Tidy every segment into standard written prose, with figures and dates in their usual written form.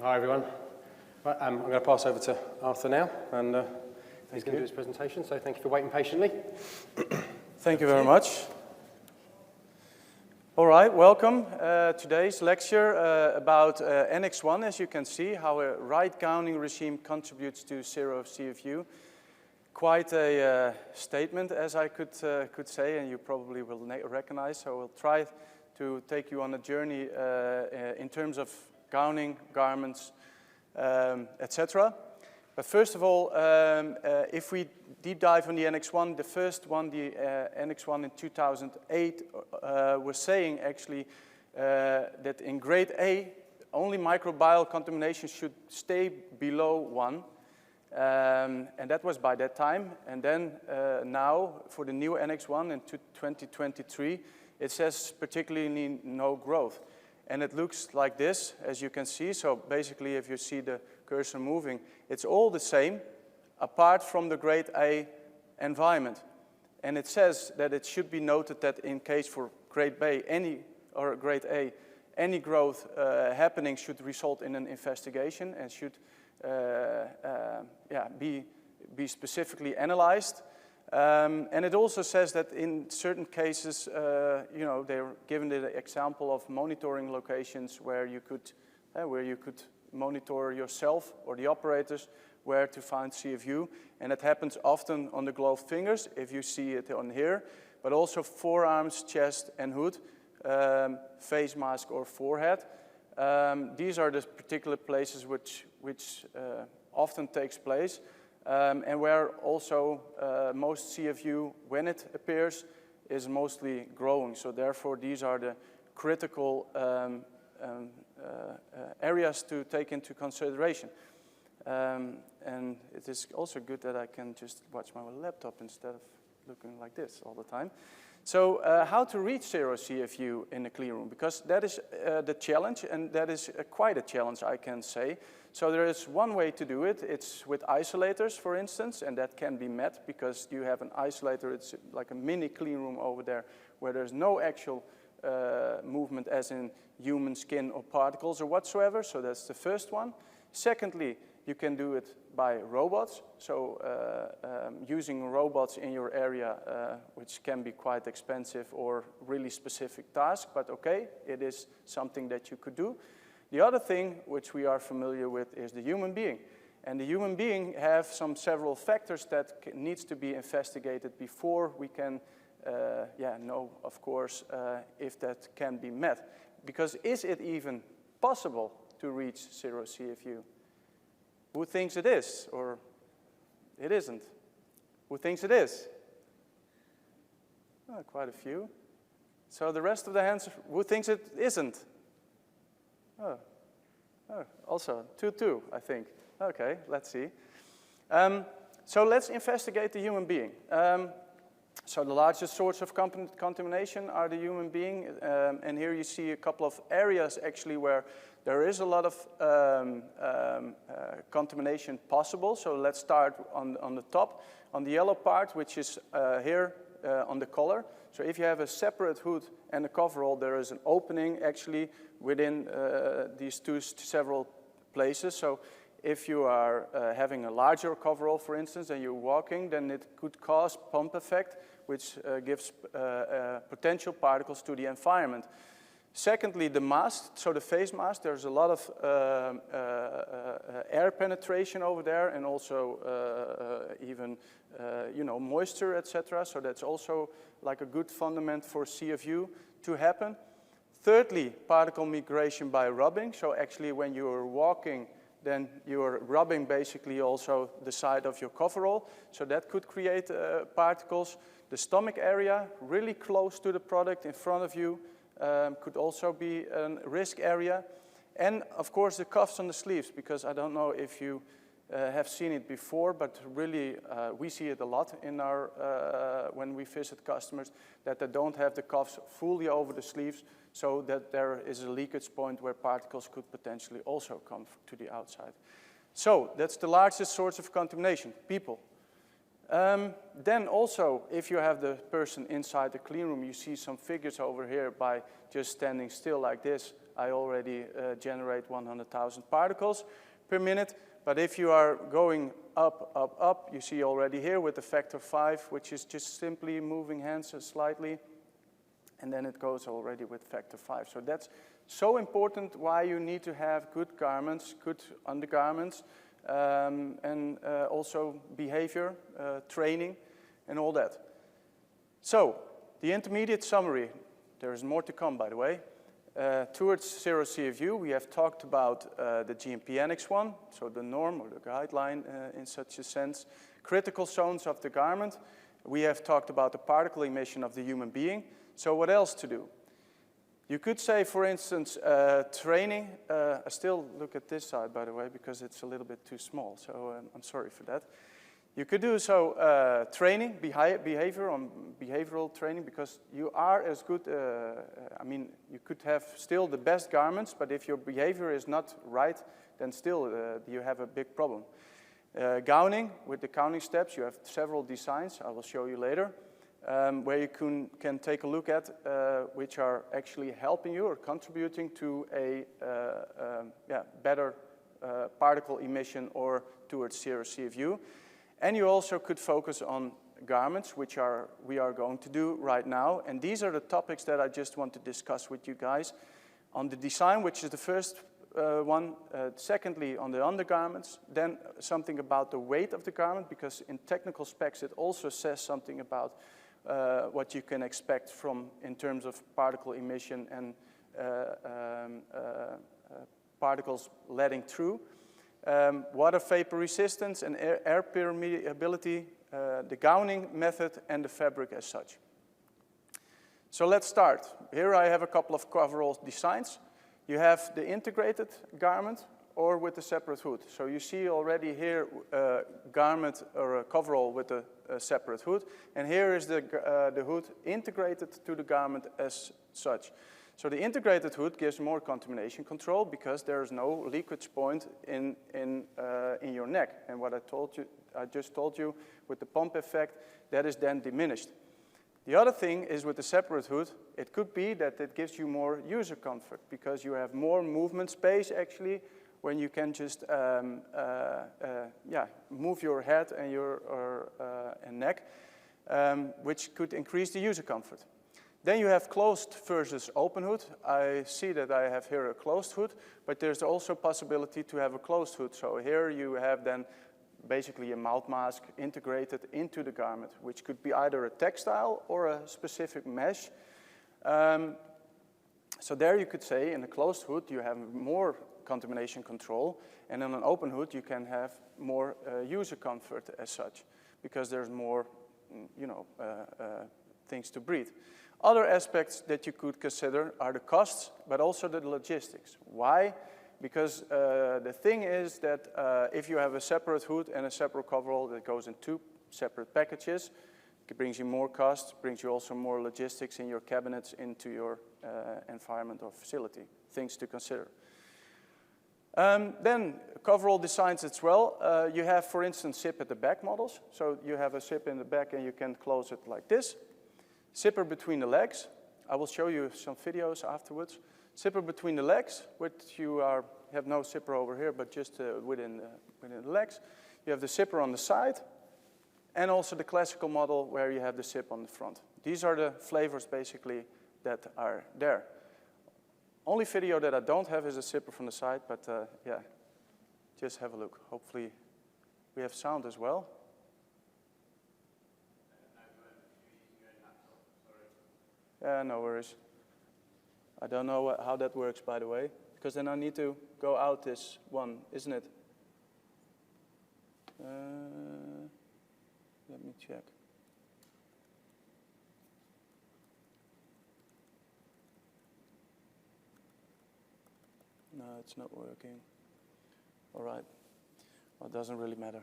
Hi everyone. Right, I'm going to pass over to Arthur now, and he's going to do his presentation, so thank you for waiting patiently. Thank you very much. All right, welcome. Today's lecture about Annex 1, as you can see, how a right gowning regime contributes to zero CFU. Quite a statement, as I could say, and you probably will recognize, so we'll try to take you on a journey in terms of gowning, garments, etc. But first of all, if we deep dive on the Annex 1, the first one, the Annex 1 in 2008, was saying actually that in grade A, only microbial contamination should stay below 1. And that was by that time. And then now, for the new Annex 1 in 2023, it says particularly no growth. And it looks like this, as you can see. So basically, if you see the cursor moving, it's all the same, apart from the grade A environment. And it says that it should be noted that in case for grade B, grade A, any growth happening should result in an investigation and should be specifically analyzed. And it also says that in certain cases, they're given the example of monitoring locations where you could monitor yourself or the operators where to find CFU. And it happens often on the gloved fingers, if you see it on here, but also forearms, chest, and hood, face mask or forehead. These are the particular places which often takes place. And where also most CFU, when it appears, is mostly growing. So therefore, these are the critical areas to take into consideration. And it is also good that I can just watch my laptop instead of looking like this all the time. So how to reach zero CFU in the clean room? Because that is the challenge, and that is quite a challenge, I can say. So there is one way to do it. It's with isolators, for instance, and that can be met because you have an isolator. It's like a mini clean room over there where there's no actual movement as in human skin or particles or whatsoever. So that's the first one. Secondly, you can do it by robots. So using robots in your area, which can be quite expensive or really specific task, but okay, it is something that you could do. The other thing which we are familiar with is the human being. And the human being have several factors that needs to be investigated before we can know, of course, if that can be met. Because is it even possible to reach zero CFU? Who thinks it is, or it isn't? Who thinks it is? Oh, quite a few. So the rest of the hands, who thinks it isn't? Oh, also 2-2, I think. Okay, let's see. So let's investigate the human being. So the largest source of contamination are the human being, and here you see a couple of areas actually where there is a lot of contamination possible. So let's start on the top, on the yellow part, which is here on the collar. So if you have a separate hood and a coverall, there is an opening actually within these several places. So if you are having a larger coverall, for instance, and you're walking, then it could cause pump effect, which gives potential particles to the environment. Secondly, the mask, so the face mask, there's a lot of air penetration over there, and also even moisture, etc. So that's also like a good fundament for CFU to happen. Thirdly, particle migration by rubbing. So actually, when you're walking, then you're rubbing basically also the side of your coverall. So that could create particles. The stomach area, really close to the product in front of you, could also be a risk area. And of course the cuffs on the sleeves, because I don't know if you have seen it before, but really we see it a lot in our, when we visit customers, that they don't have the cuffs fully over the sleeves, so that there is a leakage point where particles could potentially also come to the outside. So that's the largest source of contamination, people. Then also, if you have the person inside the clean room, you see some figures over here by just standing still like this, I already generate 100,000 particles per minute. But if you are going up, up, up, you see already here with the factor 5, which is just simply moving hands slightly, and then it goes already with factor 5. So that's so important why you need to have good garments, good undergarments, and also behavior, training, and all that. So, the intermediate summary, there is more to come, by the way. Towards zero CFU, we have talked about the GMP Annex 1, so the norm or the guideline in such a sense. Critical zones of the garment. We have talked about the particle emission of the human being. So what else to do? You could say, for instance, training. I still look at this side, by the way, because it's a little bit too small, so I'm sorry for that. You could do so training, behavioral training, because you are as good, I mean, you could have still the best garments, but if your behavior is not right, then still you have a big problem. Gowning, with the counting steps, you have several designs, I will show you later, where you can take a look at which are actually helping you or contributing to a better particle emission or towards zero CFU. And you also could focus on garments, which we are going to do right now. And these are the topics that I just want to discuss with you guys. On the design, which is the first one. Secondly, on the undergarments. Then something about the weight of the garment, because in technical specs it also says something about what you can expect from in terms of particle emission and particles letting through. Water vapor resistance and air permeability, the gowning method, and the fabric as such. So let's start. Here I have a couple of coverall designs. You have the integrated garment or with a separate hood. So you see already here a garment or a coverall with a separate hood. And here is the hood integrated to the garment as such. So the integrated hood gives more contamination control because there is no leakage point in your neck. And what I just told you with the pump effect, that is then diminished. The other thing is with the separate hood, it could be that it gives you more user comfort because you have more movement space actually when you can just move your head and your neck, which could increase the user comfort. Then you have closed versus open hood. I see that I have here a closed hood, but there's also possibility to have a closed hood. So here you have then basically a mouth mask integrated into the garment, which could be either a textile or a specific mesh. So there you could say in a closed hood you have more contamination control, and on an open hood you can have more user comfort as such, because there's more, things to breathe. Other aspects that you could consider are the costs, but also the logistics. Why? Because the thing is that if you have a separate hood and a separate coverall that goes in two separate packages, it brings you more cost, brings you also more logistics in your cabinets into your environment or facility. Things to consider. Then coverall designs as well. You have, for instance, zip at the back models. So you have a zip in the back and you can close it like this. Zipper between the legs. I will show you some videos afterwards. Zipper between the legs, which you have no zipper over here, but just within the legs. You have the zipper on the side, and also the classical model where you have the zip on the front. These are the flavors, basically, that are there. Only video that I don't have is a zipper from the side, but just have a look. Hopefully, we have sound as well. Yeah, no worries. I don't know how that works, by the way, because then I need to go out this one, isn't it? Let me check. No, it's not working. All right. Well, it doesn't really matter.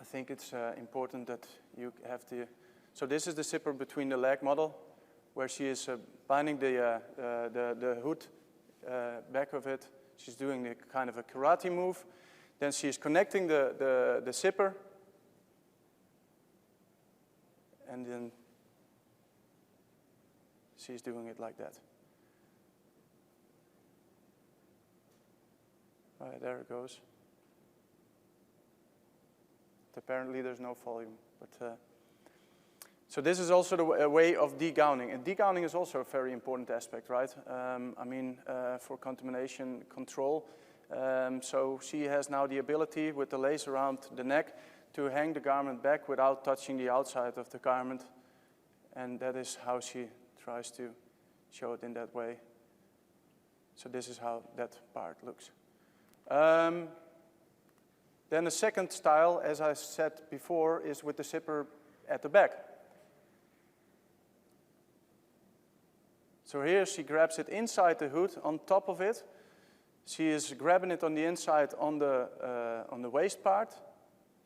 I think it's important that you have the... So this is the zipper between the leg model, where she is binding the hood back of it. She's doing a kind of a karate move. Then she's connecting the zipper. And then she's doing it like that. There it goes. Apparently there's no volume. But, so this is also the way of degowning. And degowning is also a very important aspect, right? I mean, for contamination control. So she has now the ability with the lace around the neck to hang the garment back without touching the outside of the garment. And that is how she tries to show it in that way. So this is how that part looks. Then the second style, as I said before, is with the zipper at the back. So here she grabs it inside the hood, on top of it. She is grabbing it on the inside on the waist part.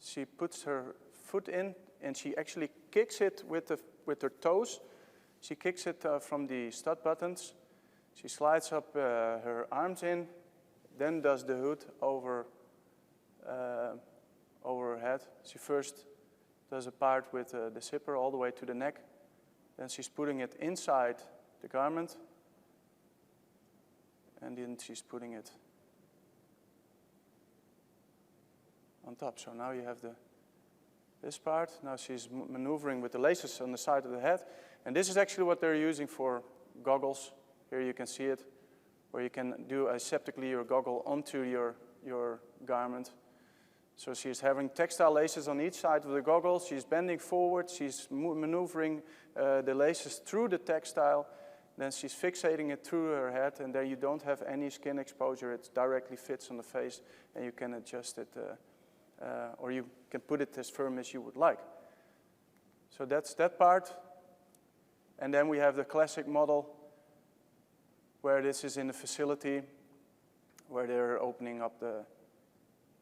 She puts her foot in, and she actually kicks it with her toes. She kicks it from the stud buttons. She slides up her arms in, then does the hood over her head. She first does a part with the zipper all the way to the neck. Then she's putting it inside the garment. And then she's putting it on top. So now you have this part. Now she's maneuvering with the laces on the side of the head. And this is actually what they're using for goggles. Here you can see it, where you can do aseptically your goggle onto your garment. So she's having textile laces on each side of the goggle. She's bending forward. She's maneuvering the laces through the textile. Then she's fixating it through her head, and there you don't have any skin exposure. It directly fits on the face, and you can adjust it, or you can put it as firm as you would like. So that's that part. And then we have the classic model, where this is in the facility, where they're opening up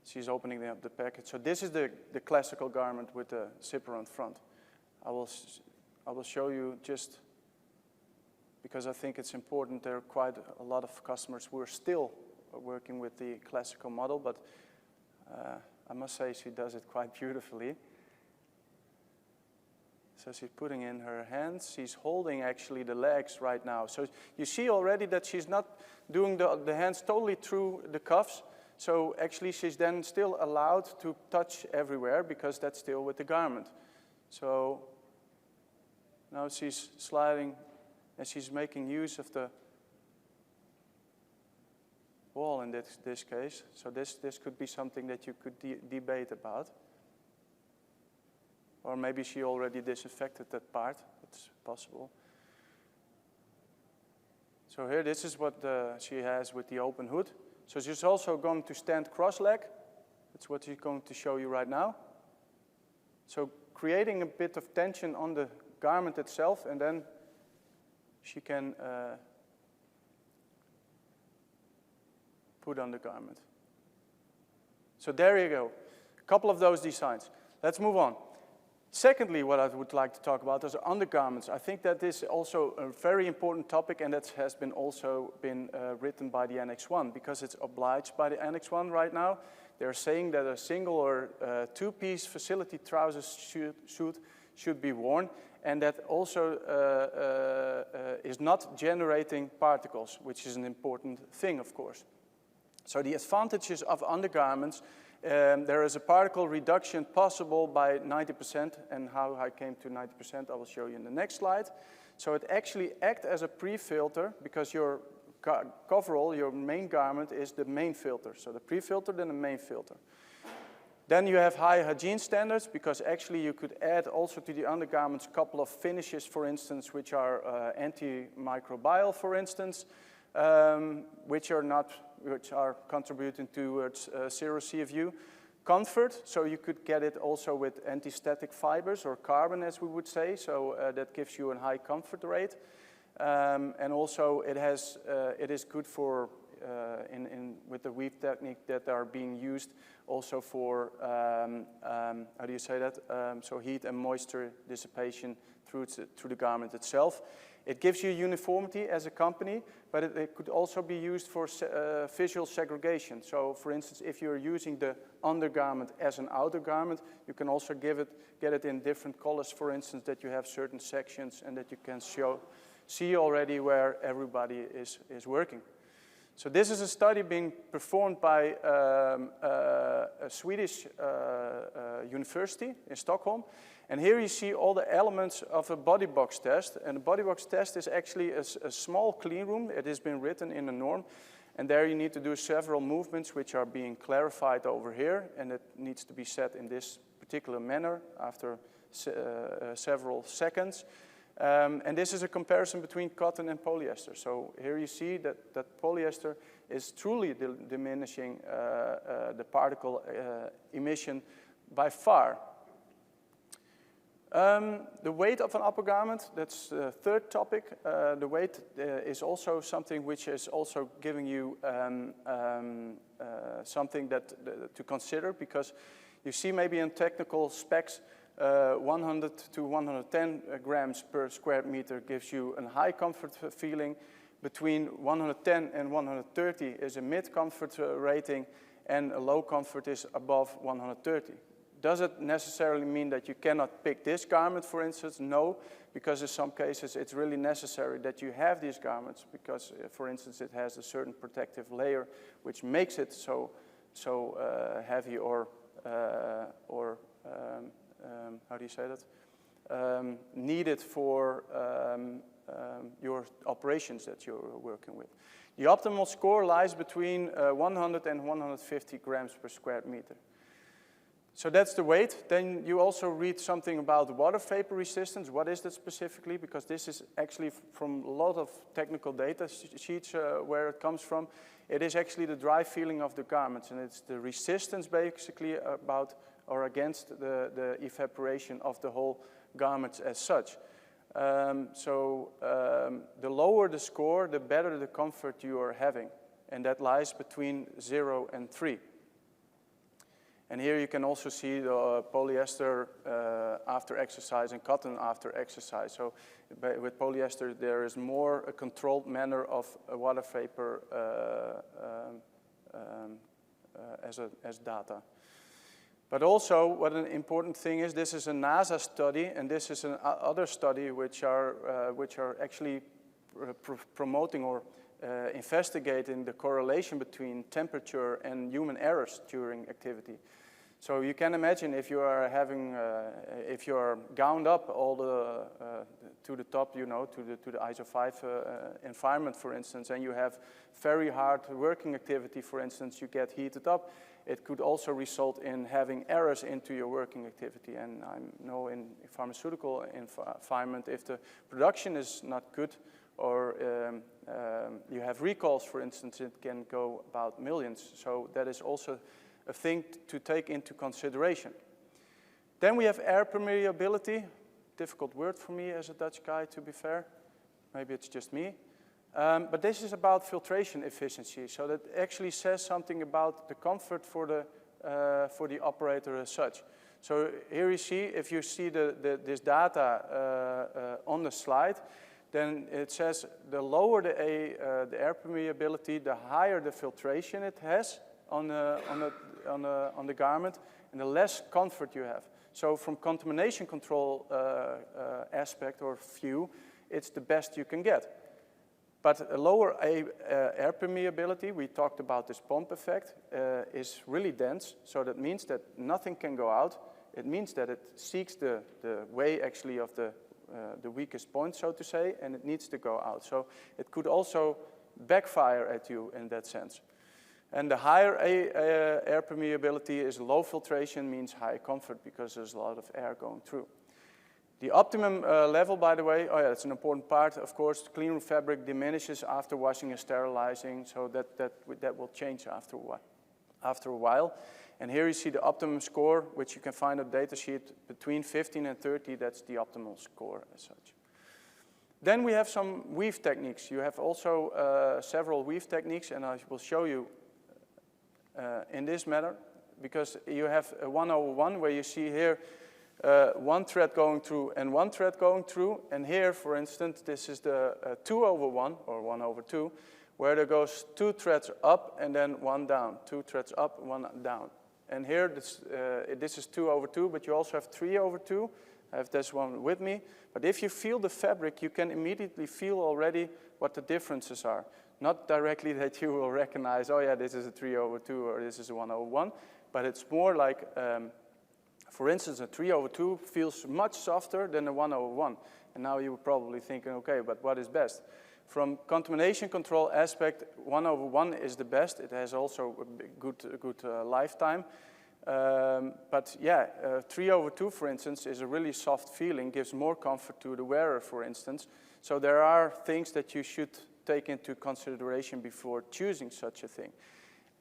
she's opening up the package. So this is the classical garment with the zipper on front. I will show you just because I think it's important. There are quite a lot of customers who are still working with the classical model, but I must say she does it quite beautifully. So she's putting in her hands. She's holding actually the legs right now. So you see already that she's not doing the hands totally through the cuffs. So actually she's then still allowed to touch everywhere because that's still with the garment. So now she's sliding and she's making use of the wall in this case. So this could be something that you could debate about. Or maybe she already disinfected that part. It's possible. So here, this is what she has with the open hood. So she's also going to stand cross-leg. That's what she's going to show you right now. So creating a bit of tension on the garment itself, and then she can put on the garment. So there you go. A couple of those designs. Let's move on. Secondly, what I would like to talk about is undergarments. I think that is also a very important topic, and that has also been written by the Annex 1, because it's obliged by the Annex 1 right now. They're saying that a single or two-piece facility trousers suit should be worn, and that also is not generating particles, which is an important thing, of course. So the advantages of undergarments, there is a particle reduction possible by 90%, and how I came to 90% I will show you in the next slide. So it actually acts as a pre-filter, because your coverall, your main garment, is the main filter. So the pre-filter, then the main filter. Then you have high hygiene standards, because actually you could add also to the undergarments a couple of finishes, for instance, which are antimicrobial, for instance, which are contributing towards zero CFU. Comfort, so you could get it also with anti-static fibers or carbon, as we would say, so that gives you a high comfort rate. And also it is good for, with the weave technique that are being used also for, how do you say that? So heat and moisture dissipation through the garment itself. It gives you uniformity as a company, but it could also be used for visual segregation. So, for instance, if you're using the undergarment as an outer garment, you can also get it in different colors, for instance, that you have certain sections and that you can see already where everybody is working. So this is a study being performed by a Swedish university in Stockholm. And here you see all the elements of a body box test. And a body box test is actually a small clean room. It has been written in a norm. And there you need to do several movements which are being clarified over here. And it needs to be set in this particular manner after several seconds. And this is a comparison between cotton and polyester. So here you see that polyester is truly diminishing the particle emission by far. The weight of an upper garment, that's the third topic. The weight is also something which is also giving you something to consider, because you see maybe in technical specs 100 to 110 grams per square meter gives you a high comfort feeling. Between 110 and 130 is a mid-comfort rating, and a low comfort is above 130. Does it necessarily mean that you cannot pick this garment, for instance? No, because in some cases it's really necessary that you have these garments because, for instance, it has a certain protective layer which makes it so heavy or how do you say that? Needed for your operations that you're working with. The optimal score lies between 100 and 150 grams per square meter. So that's the weight. Then you also read something about water vapor resistance. What is that specifically? Because this is actually from a lot of technical data sheets where it comes from. It is actually the dry feeling of the garments, and it's the resistance basically about or against the evaporation of the whole garments as such. The lower the score, the better the comfort you are having, and that lies between 0 and 3. And here you can also see the polyester after exercise and cotton after exercise. So with polyester, there is more a controlled manner of water vapor as data. But also, what an important thing is, this is a NASA study, and this is another study which are actually promoting or investigating the correlation between temperature and human errors during activity. So you can imagine if you are having, if you are gowned up all the to the top, you know, to the ISO 5 environment, for instance, and you have very hard working activity, for instance, you get heated up. It could also result in having errors into your working activity. And I know in pharmaceutical environment, if the production is not good or you have recalls, for instance, it can go about millions. So that is also a thing to take into consideration. Then we have air permeability. Difficult word for me as a Dutch guy, to be fair. Maybe it's just me. But this is about filtration efficiency. So that actually says something about the comfort for the operator as such. So here you see, if you see this data on the slide, then it says the lower the air permeability, the higher the filtration it has on the garment, and the less comfort you have. So from contamination control aspect or view, it's the best you can get. But a lower air permeability, we talked about this pump effect, is really dense. So that means that nothing can go out. It means that it seeks the way actually of the weakest point, so to say, and it needs to go out. So it could also backfire at you in that sense. And the higher air permeability is low filtration, means high comfort because there's a lot of air going through. The optimum level, by the way, that's an important part, of course. Clean room fabric diminishes after washing and sterilizing, so that will change after a while. And here you see the optimum score, which you can find on the data sheet between 15 and 30. That's the optimal score as such. Then we have some weave techniques. You have also several weave techniques, and I will show you in this manner, because you have a 1/1 where you see here one thread going through and one thread going through. And here, for instance, this is the 2/1 or 1/2, where there goes 2 threads up and then 1 down, 2 threads up, 1 down. And here, this is 2/2, but you also have 3/2. I have this one with me. But if you feel the fabric, you can immediately feel already what the differences are. Not directly that you will recognize, oh yeah, this is a 3/2 or this is a 1/1, but it's more like, for instance, a 3/2 feels much softer than a 1/1. And now you're probably thinking, okay, but what is best? From contamination control aspect, 1/1 is the best. It has also a good lifetime. But yeah, 3/2, for instance, is a really soft feeling, gives more comfort to the wearer, for instance. So there are things that you should take into consideration before choosing such a thing.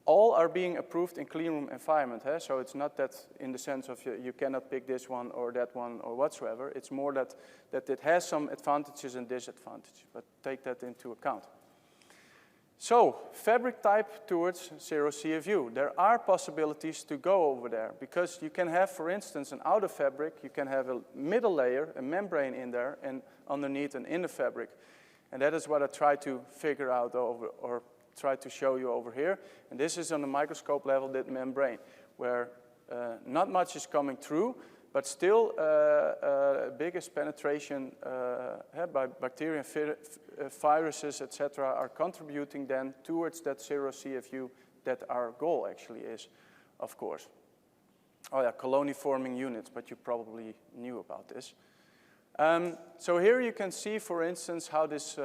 All are being approved in cleanroom environment, so it's not that in the sense of you cannot pick this one or that one or whatsoever. It's more that it has some advantages and disadvantages, but take that into account. So, fabric type towards 0 CFU. There are possibilities to go over there, because you can have, for instance, an outer fabric, you can have a middle layer, a membrane in there, and underneath an inner fabric. And that is what I try to figure out or try to show you over here. And this is on the microscope level, that membrane, where not much is coming through, but still biggest penetration by bacteria, viruses, etc., are contributing then towards that 0 CFU that our goal actually is, of course. Oh yeah, colony-forming units, but you probably knew about this. So here you can see, for instance, how this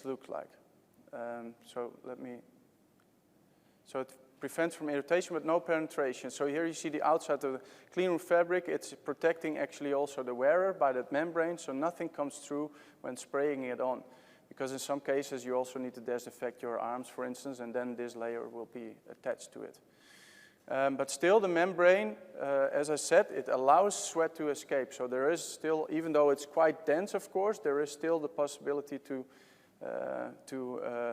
looks like. So it prevents from irritation, but no penetration. So here you see the outside of the cleanroom fabric. It's protecting actually also the wearer by that membrane, so nothing comes through when spraying it on. Because in some cases you also need to disinfect your arms, for instance, and then this layer will be attached to it. But still the membrane, as I said, it allows sweat to escape. So there is still, even though it's quite dense, of course, there is still the possibility to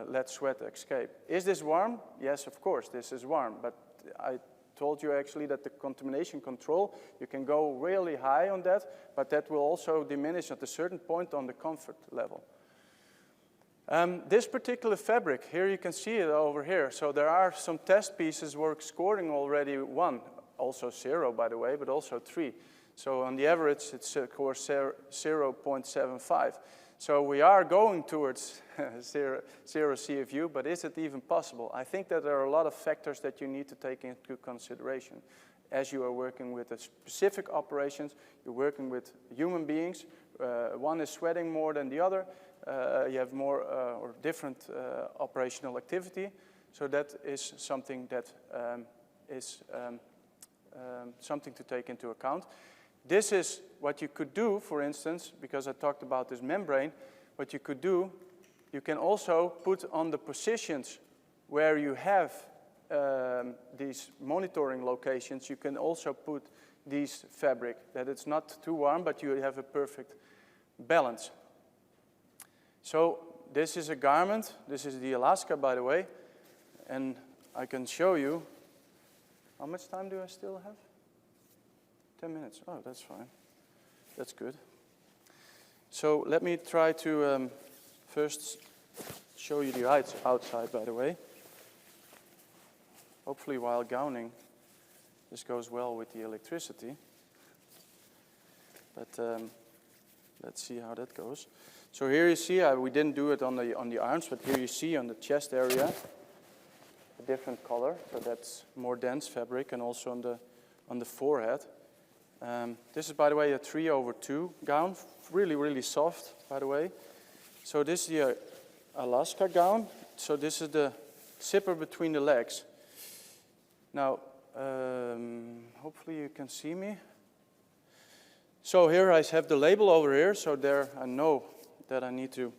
let sweat escape. Is this warm? Yes, of course, this is warm. But I told you actually that the contamination control, you can go really high on that, but that will also diminish at a certain point on the comfort level. This particular fabric, here you can see it over here. So there are some test pieces were scoring already 1, also 0, by the way, but also 3. So on the average, it's of course 0.75. So we are going towards 0 CFU, but is it even possible? I think that there are a lot of factors that you need to take into consideration. As you are working with a specific operations, you're working with human beings. One is sweating more than the other. You have more or different operational activity. So that is something that is something to take into account. This is what you could do, for instance, because I talked about this membrane. What you could do, you can also put on the positions where you have these monitoring locations, you can also put these fabric, that it's not too warm, but you have a perfect balance. So this is a garment. This is the Alaska, by the way. And I can show you. How much time do I still have? 10 minutes. Oh, that's fine. That's good. So let me try to first show you the outside, by the way. Hopefully while gowning, this goes well with the electricity. But let's see how that goes. So here you see, we didn't do it on the arms, but here you see on the chest area a different color. So that's more dense fabric, and also on the forehead. This is, by the way, a 3/2 gown, really, really soft, by the way. So this is the Alaska gown. So this is the zipper between the legs. Now, hopefully you can see me. So here I have the label over here. So there I know that I need to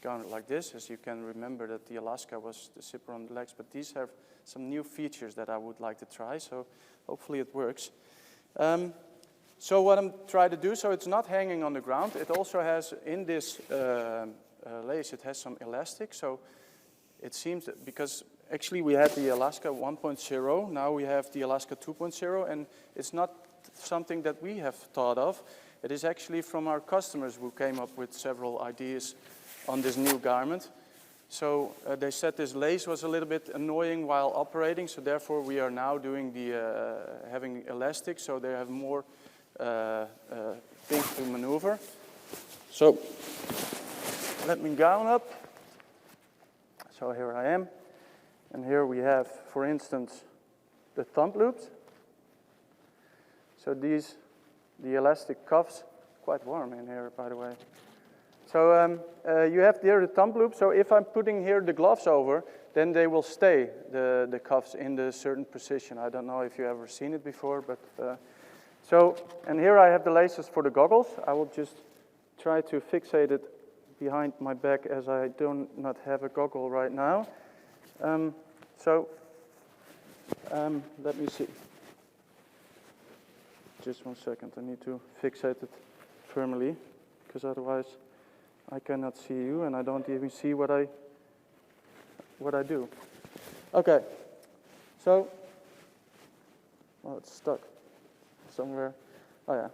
gown it like this. As you can remember that the Alaska was the zipper on the legs. But these have some new features that I would like to try. So hopefully it works. So what I'm trying to do, so it's not hanging on the ground. It also has, in this lace, it has some elastic. So it seems that, because actually we had the Alaska 1.0, now we have the Alaska 2.0, and it's not something that we have thought of. It is actually from our customers who came up with several ideas on this new garment. So they said this lace was a little bit annoying while operating, so therefore we are now doing the having elastic, so they have more things to maneuver. So let me gown up. So here I am. And here we have, for instance, the thumb loops. So these, the elastic cuffs, quite warm in here, by the way. So you have here the thumb loop. So if I'm putting here the gloves over, then they will stay, the cuffs, in the certain position. I don't know if you've ever seen it before, but and here I have the laces for the goggles. I will just try to fixate it behind my back as I do not have a goggle right now. Let me see. Just 1 second. I need to fixate it firmly, because otherwise I cannot see you, and I don't even see what I do. Okay. So, well, it's stuck somewhere. Oh yeah.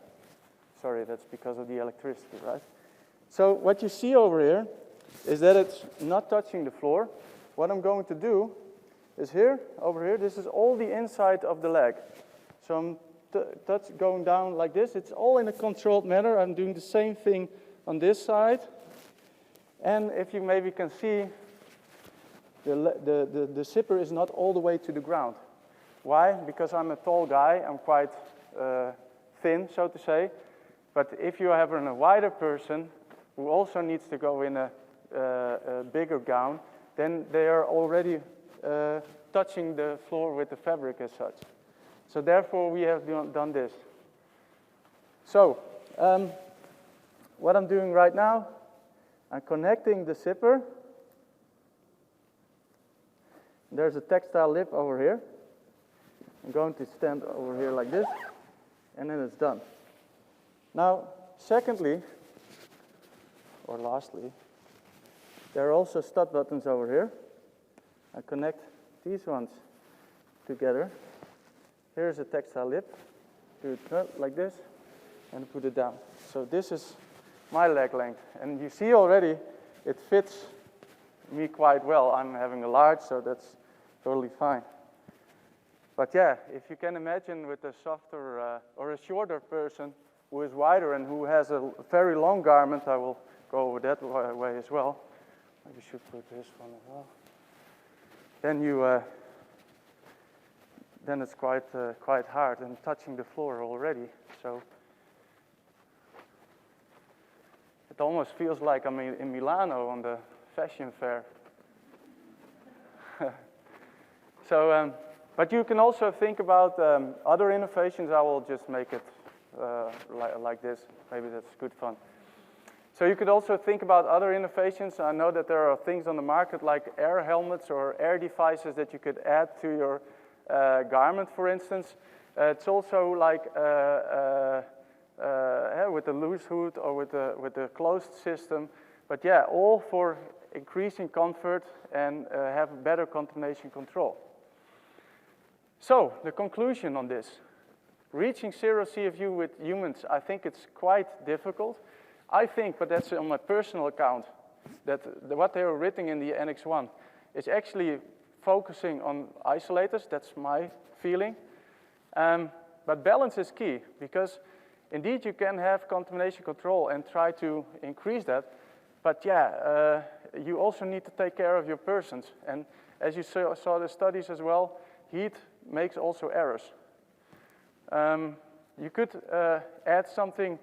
Sorry, that's because of the electricity, right? So what you see over here is that it's not touching the floor. What I'm going to do is here, over here, this is all the inside of the leg. So I'm going down like this. It's all in a controlled manner. I'm doing the same thing on this side. And if you maybe can see, the zipper is not all the way to the ground. Why? Because I'm a tall guy. I'm quite thin, so to say. But if you have a wider person who also needs to go in a bigger gown, then they are already touching the floor with the fabric as such. So therefore, we have done this. So what I'm doing right now, I'm connecting the zipper. There's a textile lip over here. I'm going to stand over here like this, and then it's done. Now, secondly, or lastly, there are also stud buttons over here. I connect these ones together. Here's a textile lip. Do it like this, and put it down. So this is my leg length. And you see already, it fits me quite well. I'm having a large, so that's totally fine. But yeah, if you can imagine with a softer or a shorter person who is wider and who has a very long garment, I will go over that way as well. Maybe should put this one as well. Then it's quite hard and touching the floor already. So it almost feels like I'm in Milano on the fashion fair. So, but you can also think about other innovations. I will just make it like this. Maybe that's good fun. So you could also think about other innovations. I know that there are things on the market like air helmets or air devices that you could add to your garment, for instance. It's also like with the loose hood or with the closed system. But yeah, all for increasing comfort and have better contamination control. So the conclusion on this. Reaching zero CFU with humans, I think it's quite difficult. I think, but that's on my personal account, that what they are written in the Annex 1 is actually focusing on isolators. That's my feeling. But balance is key, because indeed you can have contamination control and try to increase that. But yeah, you also need to take care of your persons. And as you saw the studies as well, heat makes also errors. You could add something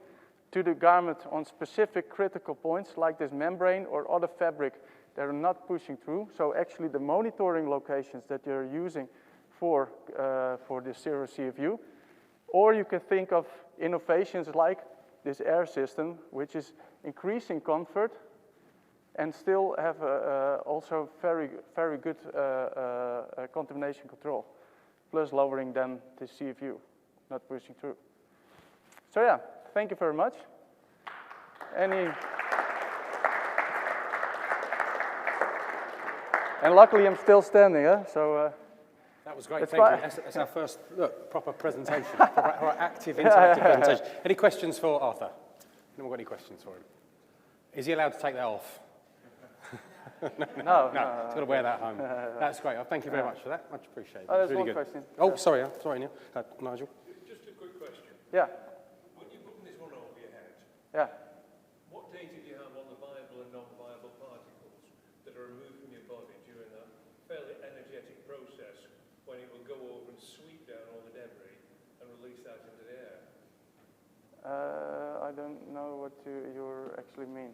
to the garment on specific critical points, like this membrane or other fabric that are not pushing through. So actually the monitoring locations that you're using for the zero CFU. Or you can think of innovations like this air system, which is increasing comfort and still have also very, very good contamination control, plus lowering then the CFU, not pushing through. So yeah, thank you very much. And luckily I'm still standing, so. That was great, thank you. That's our first proper presentation, proper active, interactive presentation. Any questions for Arthur? Anyone got any questions for him? Is he allowed to take that off? No, he's got to wear that home. That's great. Thank you very much for that. Much appreciated. Oh, there's really one good. question. Oh, sorry, Neil. Nigel. Just a quick question. Yeah. When you're putting this one over your head, Yeah. what data do you have on the viable and non-viable particles that are removed from your body during fairly energetic process when it will go over and sweep down all the debris and release that into the air. I don't know what you actually mean.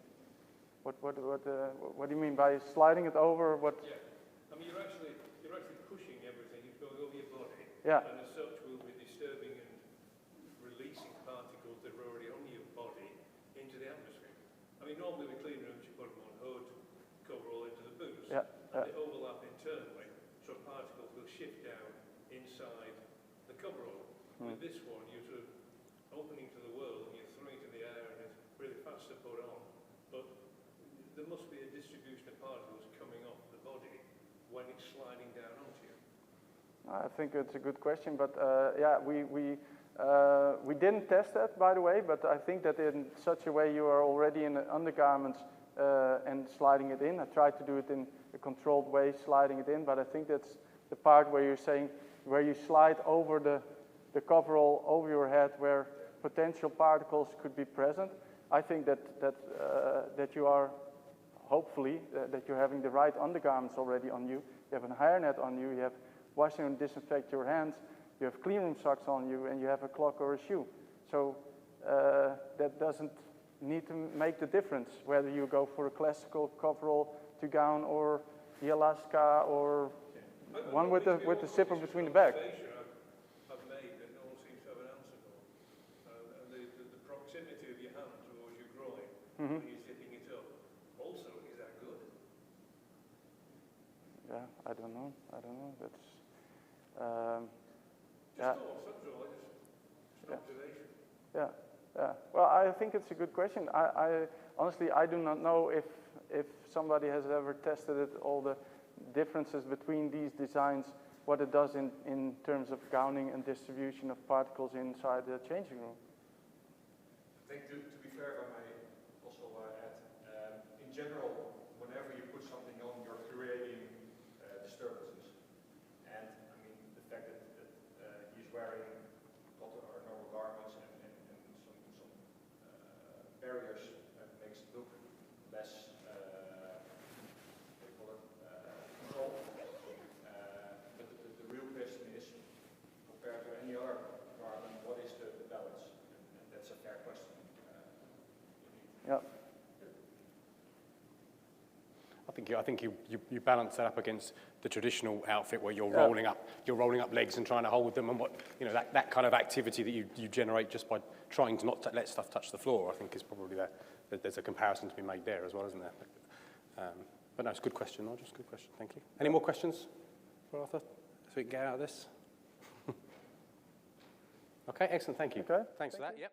What do you mean by sliding it over? What? Yeah, I mean you're actually pushing everything. It's going over your body, Yeah. and as such will be disturbing and releasing particles that are already on your body into the atmosphere. I mean normally with clean rooms you put them on hood, cover all into the boots, Yeah. and they overlap internally, so particles will shift down inside the coverall. With this one, you're sort of opening to the world and you're throwing it in the air and it's really fast to put on. But there must be a distribution of particles coming off the body when it's sliding down onto you. I think it's a good question, but yeah, we didn't test that, by the way, but I think that in such a way you are already in the undergarments and sliding it in. I tried to do it in a controlled way, sliding it in, but I think that's the part where you're saying, where you slide over the coverall over your head where potential particles could be present. I think that you are, hopefully, that you're having the right undergarments already on you. You have a hairnet on you, you have washing and disinfect your hands, you have clean room socks on you, and you have a clock or a shoe. So that doesn't need to make the difference whether you go for a classical coverall to gown or the Alaska or one with the zipper between the back. I've made that no one seems to have an answer for. And the proximity of your hand towards your groin when you're zipping it up. Also, is that good? Yeah, I don't know. That's Just observation. Yeah. Well, I think it's a good question. I honestly, I do not know if somebody has ever tested it, all the differences between these designs, what it does in terms of gowning and distribution of particles inside the changing room. I think to be fair, if I may also add, in general, whenever you put something on, you're creating disturbances. And I mean, the fact that he's wearing cotton or normal garments and some barriers makes it look less control. But the real question is, compared to any other garment, what is the balance? And that's a fair question. Yeah. I think you balance that up against the traditional outfit where you're rolling up legs and trying to hold them, and what that kind of activity that you generate just by trying to not let stuff touch the floor. I think is probably there's a comparison to be made there as well, isn't there? But no, it's a good question, Rogers. Good question. Thank you. Any more questions for Arthur, so we can get out of this? Okay, excellent. Thank you. Okay. Thanks for that. Yep.